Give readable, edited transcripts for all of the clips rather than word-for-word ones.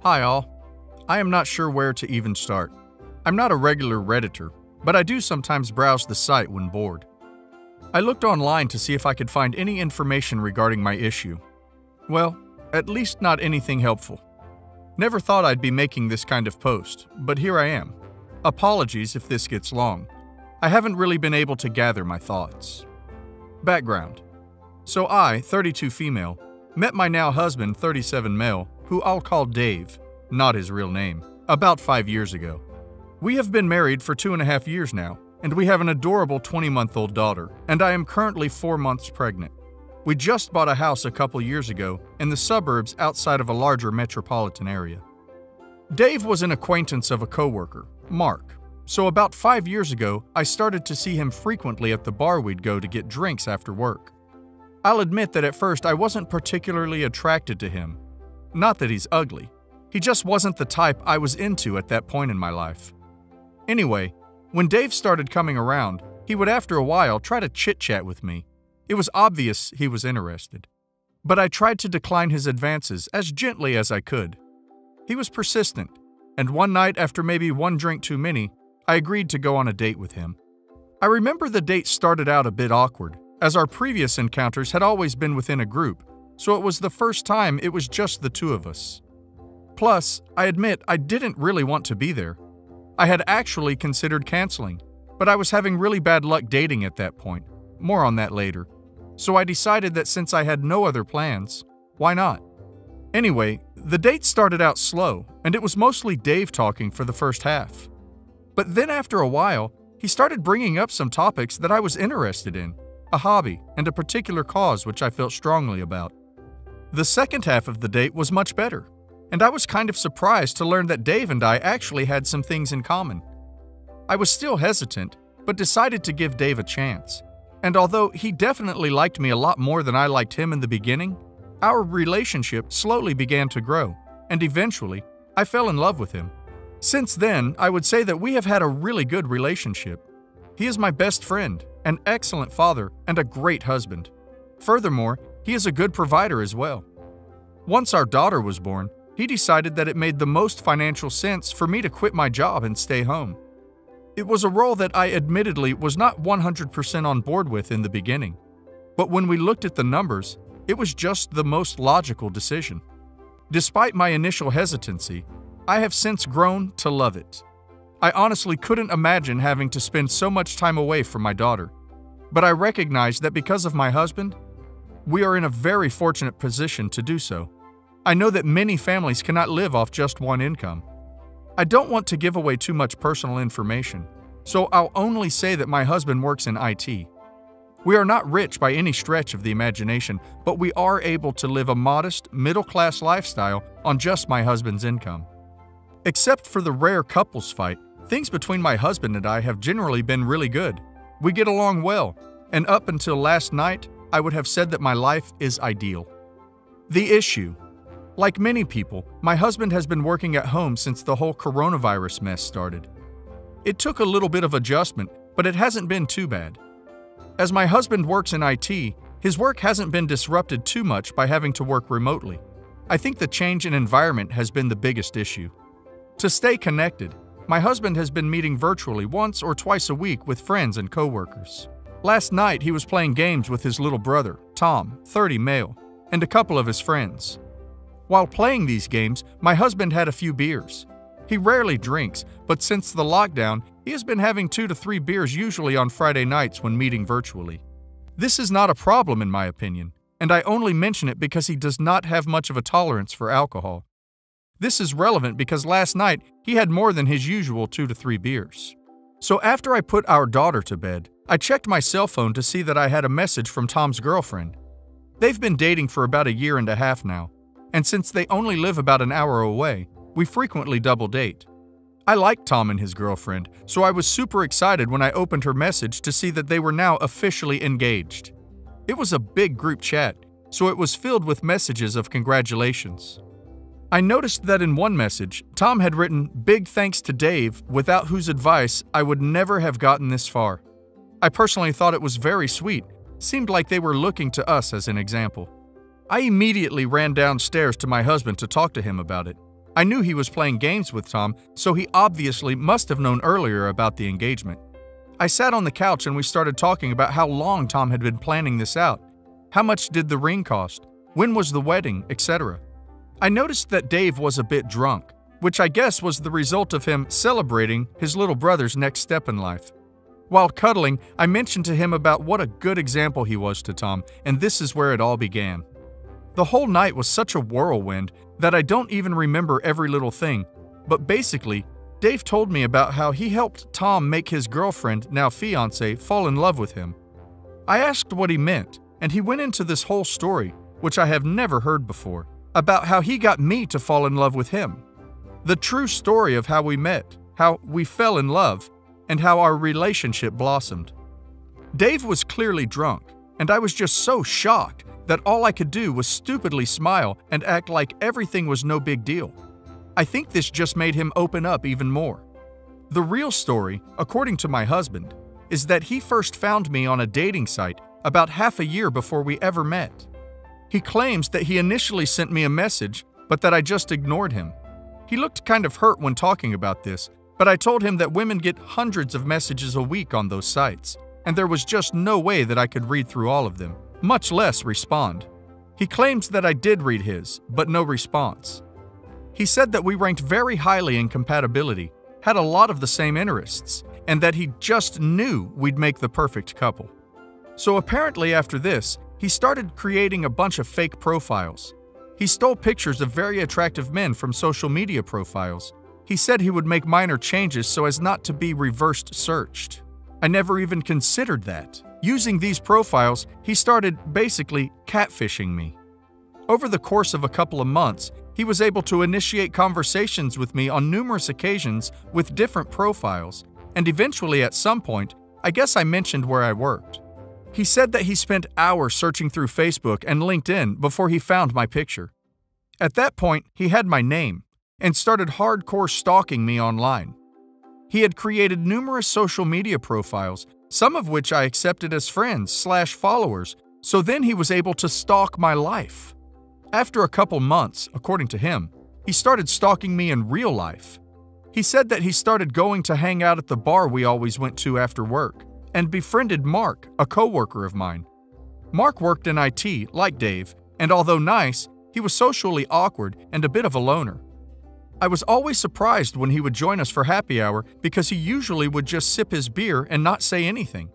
Hi all. I am not sure where to even start. I'm not a regular Redditor, but I do sometimes browse the site when bored. I looked online to see if I could find any information regarding my issue. Well, at least not anything helpful. Never thought I'd be making this kind of post, but here I am. Apologies if this gets long. I haven't really been able to gather my thoughts. Background. So I, 32 female, met my now husband, 37 male, who I'll call Dave, not his real name, about 5 years ago. We have been married for 2.5 years now, and we have an adorable 20-month-old daughter, and I am currently 4 months pregnant. We just bought a house a couple years ago in the suburbs outside of a larger metropolitan area. Dave was an acquaintance of a coworker, Mark, so about 5 years ago, I started to see him frequently at the bar we'd go to get drinks after work. I'll admit that at first I wasn't particularly attracted to him. Not that he's ugly. He just wasn't the type I was into at that point in my life. Anyway, when Dave started coming around, he would after a while try to chit-chat with me. It was obvious he was interested. But I tried to decline his advances as gently as I could. He was persistent, and one night after maybe one drink too many, I agreed to go on a date with him. I remember the date started out a bit awkward, as our previous encounters had always been within a group, so it was the first time it was just the two of us. Plus, I admit I didn't really want to be there. I had actually considered canceling, but I was having really bad luck dating at that point. More on that later. So I decided that since I had no other plans, why not? Anyway, the date started out slow, and it was mostly Dave talking for the first half. But then after a while, he started bringing up some topics that I was interested in, a hobby, and a particular cause which I felt strongly about. The second half of the date was much better, and I was kind of surprised to learn that Dave and I actually had some things in common. I was still hesitant, but decided to give Dave a chance. And although he definitely liked me a lot more than I liked him in the beginning, our relationship slowly began to grow, and eventually, I fell in love with him. Since then, I would say that we have had a really good relationship. He is my best friend, an excellent father, and a great husband. Furthermore, he is a good provider as well. Once our daughter was born, he decided that it made the most financial sense for me to quit my job and stay home. It was a role that I admittedly was not 100% on board with in the beginning, but when we looked at the numbers, it was just the most logical decision. Despite my initial hesitancy, I have since grown to love it. I honestly couldn't imagine having to spend so much time away from my daughter, but I recognize that because of my husband, we are in a very fortunate position to do so. I know that many families cannot live off just one income. I don't want to give away too much personal information, so I'll only say that my husband works in IT. We are not rich by any stretch of the imagination, but we are able to live a modest, middle-class lifestyle on just my husband's income. Except for the rare couples fight, things between my husband and I have generally been really good. We get along well, and up until last night, I would have said that my life is ideal. The issue. Like many people, my husband has been working at home since the whole coronavirus mess started. It took a little bit of adjustment, but it hasn't been too bad. As my husband works in IT, his work hasn't been disrupted too much by having to work remotely. I think the change in environment has been the biggest issue. To stay connected, my husband has been meeting virtually once or twice a week with friends and coworkers. Last night, he was playing games with his little brother, Tom, 30 male, and a couple of his friends. While playing these games, my husband had a few beers. He rarely drinks, but since the lockdown, he has been having 2 to 3 beers usually on Friday nights when meeting virtually. This is not a problem in my opinion, and I only mention it because he does not have much of a tolerance for alcohol. This is relevant because last night he had more than his usual 2 to 3 beers. So after I put our daughter to bed, I checked my cell phone to see that I had a message from Tom's girlfriend. They've been dating for about 1.5 years now, and since they only live about an hour away, we frequently double date. I like Tom and his girlfriend, so I was super excited when I opened her message to see that they were now officially engaged. It was a big group chat, so it was filled with messages of congratulations. I noticed that in one message, Tom had written, "Big thanks to Dave, without whose advice I would never have gotten this far." I personally thought it was very sweet, seemed like they were looking to us as an example. I immediately ran downstairs to my husband to talk to him about it. I knew he was playing games with Tom, so he obviously must have known earlier about the engagement. I sat on the couch and we started talking about how long Tom had been planning this out. How much did the ring cost? When was the wedding, etc. I noticed that Dave was a bit drunk, which I guess was the result of him celebrating his little brother's next step in life. While cuddling, I mentioned to him about what a good example he was to Tom, and this is where it all began. The whole night was such a whirlwind that I don't even remember every little thing, but basically, Dave told me about how he helped Tom make his girlfriend, now fiancé, fall in love with him. I asked what he meant, and he went into this whole story, which I have never heard before, about how he got me to fall in love with him. The true story of how we met, how we fell in love, and how our relationship blossomed. Dave was clearly drunk, and I was just so shocked that all I could do was stupidly smile and act like everything was no big deal. I think this just made him open up even more. The real story, according to my husband, is that he first found me on a dating site about half a year before we ever met. He claims that he initially sent me a message, but that I just ignored him. He looked kind of hurt when talking about this, but I told him that women get hundreds of messages a week on those sites, and there was just no way that I could read through all of them, much less respond. He claims that I did read his, but no response. He said that we ranked very highly in compatibility, had a lot of the same interests, and that he just knew we'd make the perfect couple. So apparently after this, he started creating a bunch of fake profiles. He stole pictures of very attractive men from social media profiles. He said he would make minor changes so as not to be reversed searched. I never even considered that. Using these profiles, he started basically catfishing me. Over the course of a couple of months, he was able to initiate conversations with me on numerous occasions with different profiles, and eventually at some point, I guess I mentioned where I worked. He said that he spent hours searching through Facebook and LinkedIn before he found my picture. At that point, he had my name and started hardcore stalking me online. He had created numerous social media profiles, some of which I accepted as friends/followers, so then he was able to stalk my life. After a couple months, according to him, he started stalking me in real life. He said that he started going to hang out at the bar we always went to after work, and befriended Mark, a coworker of mine. Mark worked in IT, like Dave, and although nice, he was socially awkward and a bit of a loner. I was always surprised when he would join us for happy hour because he usually would just sip his beer and not say anything.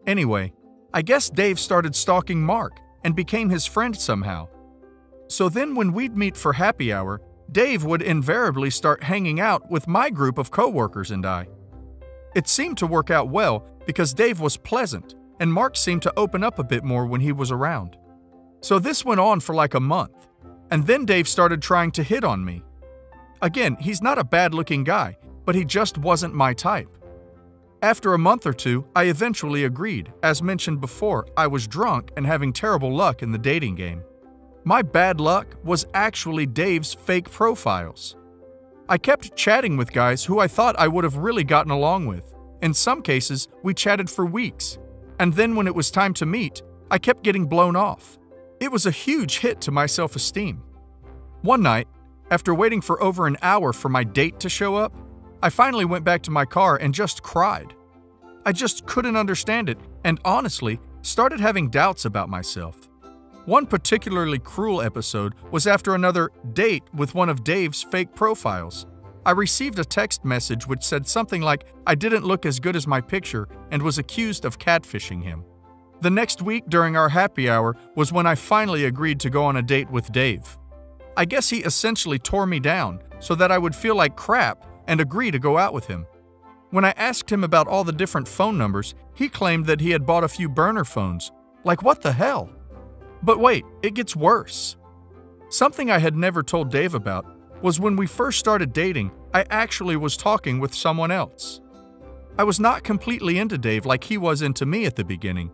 Anyway, I guess Dave started stalking Mark and became his friend somehow. So then when we'd meet for happy hour, Dave would invariably start hanging out with my group of coworkers and I. It seemed to work out well because Dave was pleasant and Mark seemed to open up a bit more when he was around. So this went on for like a month, and then Dave started trying to hit on me. Again, he's not a bad-looking guy, but he just wasn't my type. After a month or two, I eventually agreed. As mentioned before, I was drunk and having terrible luck in the dating game. My bad luck was actually Dave's fake profiles. I kept chatting with guys who I thought I would have really gotten along with. In some cases, we chatted for weeks, and then when it was time to meet, I kept getting blown off. It was a huge hit to my self-esteem. One night, after waiting for over an hour for my date to show up, I finally went back to my car and just cried. I just couldn't understand it and honestly started having doubts about myself. One particularly cruel episode was after another date with one of Dave's fake profiles. I received a text message which said something like I didn't look as good as my picture and was accused of catfishing him. The next week during our happy hour was when I finally agreed to go on a date with Dave. I guess he essentially tore me down so that I would feel like crap and agree to go out with him. When I asked him about all the different phone numbers, he claimed that he had bought a few burner phones. Like, what the hell? But wait, it gets worse. Something I had never told Dave about was when we first started dating, I actually was talking with someone else. I was not completely into Dave like he was into me at the beginning.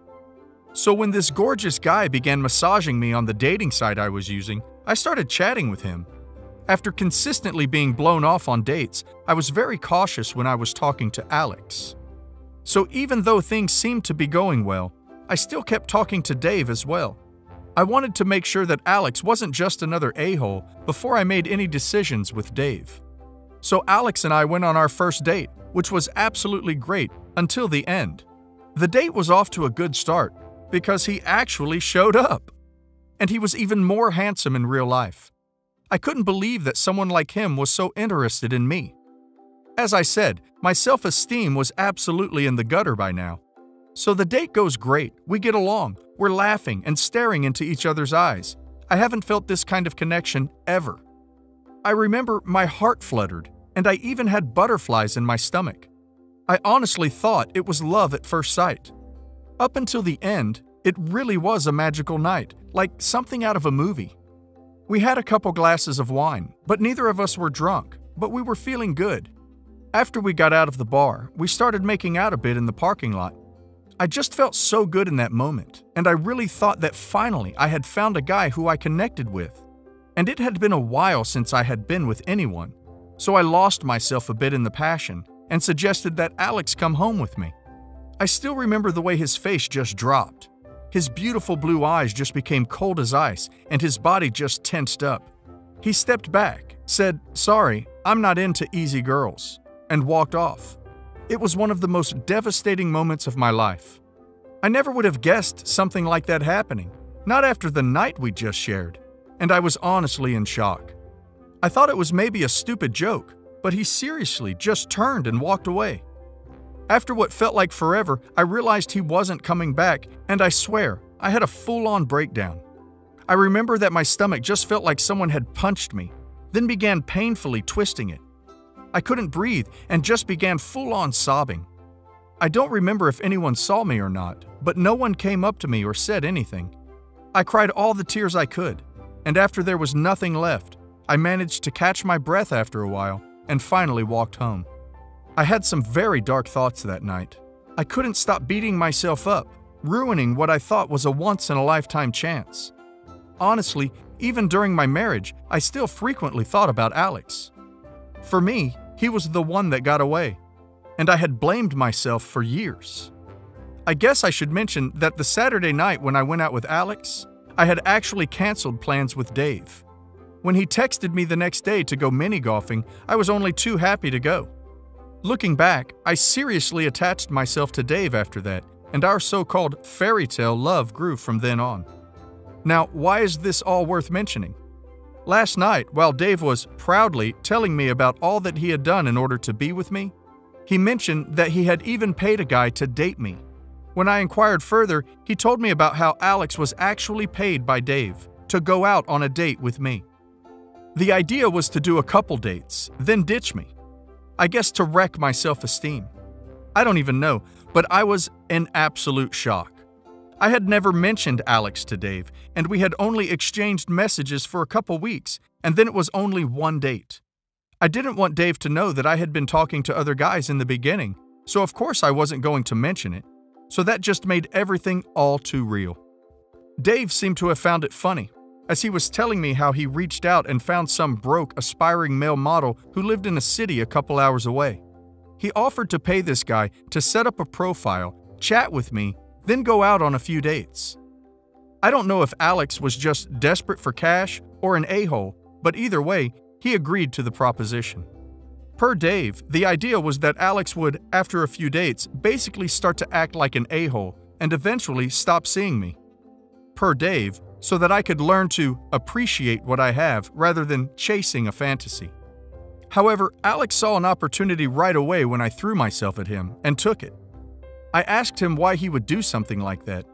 So when this gorgeous guy began massaging me on the dating site I was using, I started chatting with him. After consistently being blown off on dates, I was very cautious when I was talking to Alex. So even though things seemed to be going well, I still kept talking to Dave as well. I wanted to make sure that Alex wasn't just another a-hole before I made any decisions with Dave. So Alex and I went on our first date, which was absolutely great until the end. The date was off to a good start because he actually showed up. And he was even more handsome in real life. I couldn't believe that someone like him was so interested in me. As I said, my self-esteem was absolutely in the gutter by now. So the date goes great, we get along, we're laughing and staring into each other's eyes. I haven't felt this kind of connection ever. I remember my heart fluttered, and I even had butterflies in my stomach. I honestly thought it was love at first sight. Up until the end, it really was a magical night, like something out of a movie. We had a couple glasses of wine, but neither of us were drunk, but we were feeling good. After we got out of the bar, we started making out a bit in the parking lot. I just felt so good in that moment, and I really thought that finally I had found a guy who I connected with. And it had been a while since I had been with anyone, so I lost myself a bit in the passion and suggested that Alex come home with me. I still remember the way his face just dropped. His beautiful blue eyes just became cold as ice, and his body just tensed up. He stepped back, said, "Sorry, I'm not into easy girls," and walked off. It was one of the most devastating moments of my life. I never would have guessed something like that happening, not after the night we just shared, and I was honestly in shock. I thought it was maybe a stupid joke, but he seriously just turned and walked away. After what felt like forever, I realized he wasn't coming back, and I swear, I had a full-on breakdown. I remember that my stomach just felt like someone had punched me, then began painfully twisting it. I couldn't breathe and just began full-on sobbing. I don't remember if anyone saw me or not, but no one came up to me or said anything. I cried all the tears I could, and after there was nothing left, I managed to catch my breath after a while and finally walked home. I had some very dark thoughts that night. I couldn't stop beating myself up, ruining what I thought was a once-in-a-lifetime chance. Honestly, even during my marriage, I still frequently thought about Alex. For me, he was the one that got away, and I had blamed myself for years. I guess I should mention that the Saturday night when I went out with Alex, I had actually canceled plans with Dave. When he texted me the next day to go mini-golfing, I was only too happy to go. Looking back, I seriously attached myself to Dave after that, and our so-called fairy tale love grew from then on. Now, why is this all worth mentioning? Last night, while Dave was proudly telling me about all that he had done in order to be with me, he mentioned that he had even paid a guy to date me. When I inquired further, he told me about how Alex was actually paid by Dave to go out on a date with me. The idea was to do a couple dates, then ditch me. I guess to wreck my self-esteem. I don't even know, but I was in absolute shock. I had never mentioned Alex to Dave, and we had only exchanged messages for a couple weeks, and then it was only one date. I didn't want Dave to know that I had been talking to other guys in the beginning, so of course I wasn't going to mention it. So that just made everything all too real. Dave seemed to have found it funny, as he was telling me how he reached out and found some broke, aspiring male model who lived in a city a couple hours away. He offered to pay this guy to set up a profile, chat with me, then go out on a few dates. I don't know if Alex was just desperate for cash or an a-hole, but either way, he agreed to the proposition. Per Dave, the idea was that Alex would, after a few dates, basically start to act like an a-hole and eventually stop seeing me. Per Dave, so that I could learn to appreciate what I have rather than chasing a fantasy. However, Alex saw an opportunity right away when I threw myself at him and took it. I asked him why he would do something like that,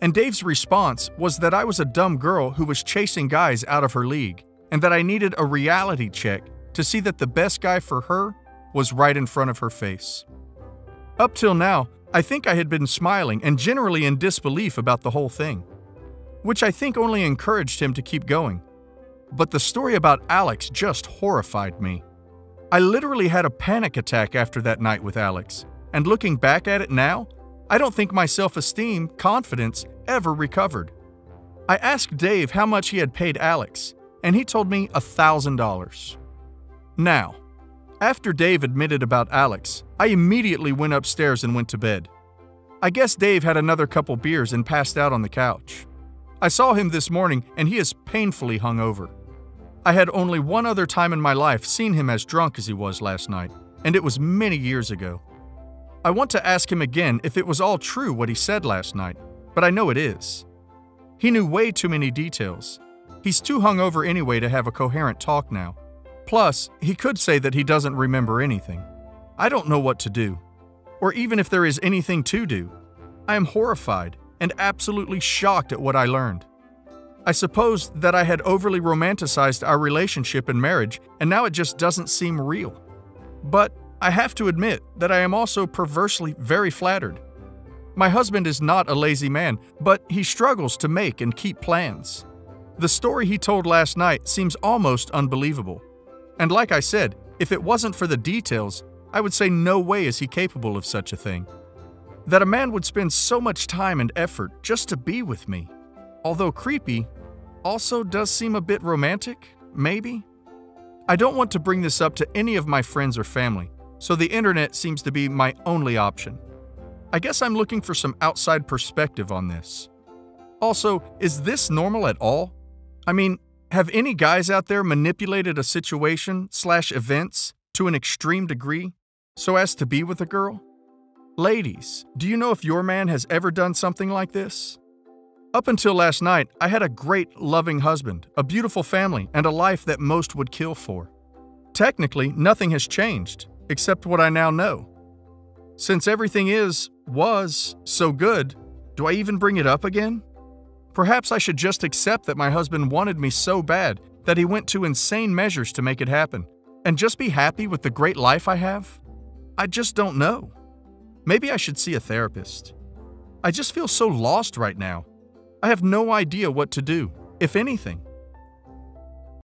and Dave's response was that I was a dumb girl who was chasing guys out of her league, and that I needed a reality check to see that the best guy for her was right in front of her face. Up till now, I think I had been smiling and generally in disbelief about the whole thing, which I think only encouraged him to keep going. But the story about Alex just horrified me. I literally had a panic attack after that night with Alex, and looking back at it now, I don't think my self-esteem, confidence ever recovered. I asked Dave how much he had paid Alex, and he told me $1,000. Now, after Dave admitted about Alex, I immediately went upstairs and went to bed. I guess Dave had another couple beers and passed out on the couch. I saw him this morning and he is painfully hungover. I had only one other time in my life seen him as drunk as he was last night, and it was many years ago. I want to ask him again if it was all true what he said last night, but I know it is. He knew way too many details. He's too hungover anyway to have a coherent talk now. Plus, he could say that he doesn't remember anything. I don't know what to do, or even if there is anything to do. I am horrified and absolutely shocked at what I learned. I suppose that I had overly romanticized our relationship and marriage, and now it just doesn't seem real. But I have to admit that I am also perversely very flattered. My husband is not a lazy man, but he struggles to make and keep plans. The story he told last night seems almost unbelievable. And like I said, if it wasn't for the details, I would say no way is he capable of such a thing. That a man would spend so much time and effort just to be with me, although creepy, also does seem a bit romantic, maybe? I don't want to bring this up to any of my friends or family, so the internet seems to be my only option. I guess I'm looking for some outside perspective on this. Also, is this normal at all? I mean, have any guys out there manipulated a situation/events to an extreme degree so as to be with a girl? Ladies, do you know if your man has ever done something like this? Up until last night, I had a great, loving husband, a beautiful family, and a life that most would kill for. Technically, nothing has changed, except what I now know. Since everything was so good, do I even bring it up again? Perhaps I should just accept that my husband wanted me so bad that he went to insane measures to make it happen, and just be happy with the great life I have? I just don't know. Maybe I should see a therapist. I just feel so lost right now. I have no idea what to do, if anything.